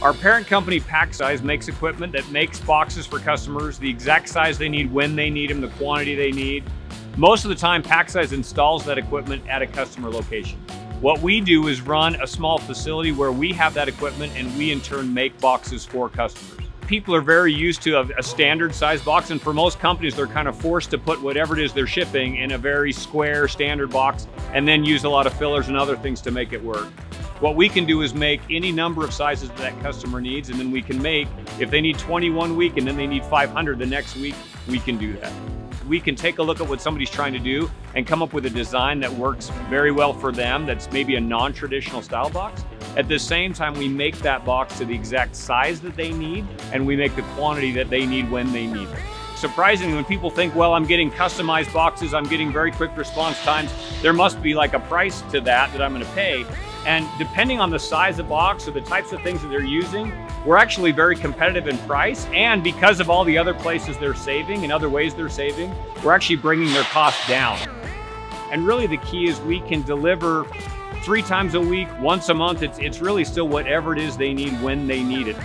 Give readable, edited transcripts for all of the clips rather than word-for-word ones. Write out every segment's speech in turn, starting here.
Our parent company, Packsize, makes equipment that makes boxes for customers the exact size they need, when they need them, the quantity they need. Most of the time, Packsize installs that equipment at a customer location. What we do is run a small facility where we have that equipment and we in turn make boxes for customers. People are very used to a standard size box, and for most companies, they're kind of forced to put whatever it is they're shipping in a very square standard box and then use a lot of fillers and other things to make it work. What we can do is make any number of sizes that customer needs, and then we can make, if they need 20 one week and then they need 500 the next week, we can do that. We can take a look at what somebody's trying to do and come up with a design that works very well for them, that's maybe a non-traditional style box. At the same time, we make that box to the exact size that they need, and we make the quantity that they need when they need it. Surprisingly, when people think, well, I'm getting customized boxes, I'm getting very quick response times, there must be like a price to that I'm gonna pay. And depending on the size of box or the types of things that they're using, we're actually very competitive in price. And because of all the other places they're saving and other ways they're saving, we're actually bringing their costs down. And really the key is we can deliver 3 times a week, once a month. It's really still whatever it is they need when they need it.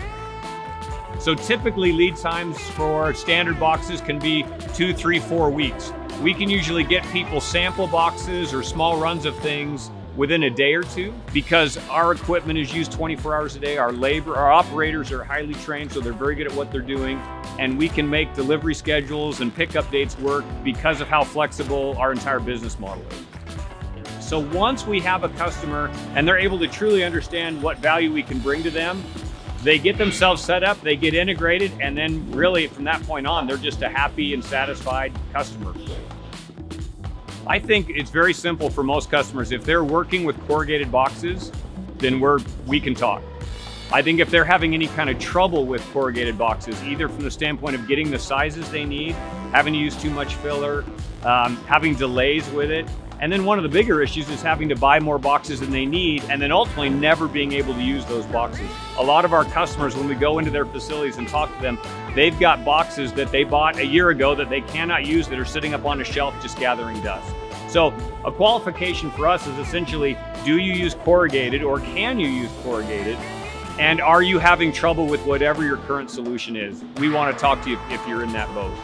So typically lead times for standard boxes can be 2, 3, 4 weeks. We can usually get people sample boxes or small runs of things within a day or two, because our equipment is used 24 hours a day. Our operators are highly trained, so they're very good at what they're doing. And we can make delivery schedules and pickup dates work because of how flexible our entire business model is. So once we have a customer and they're able to truly understand what value we can bring to them, they get themselves set up, they get integrated, and then really from that point on, they're just a happy and satisfied customer. I think it's very simple for most customers. If they're working with corrugated boxes, then we can talk. I think if they're having any kind of trouble with corrugated boxes, either from the standpoint of getting the sizes they need, having to use too much filler, having delays with it, and then one of the bigger issues is having to buy more boxes than they need, and then ultimately never being able to use those boxes. A lot of our customers, when we go into their facilities and talk to them, they've got boxes that they bought a year ago that they cannot use, that are sitting up on a shelf just gathering dust. So a qualification for us is essentially, do you use corrugated or can you use corrugated? And are you having trouble with whatever your current solution is? We want to talk to you if you're in that boat.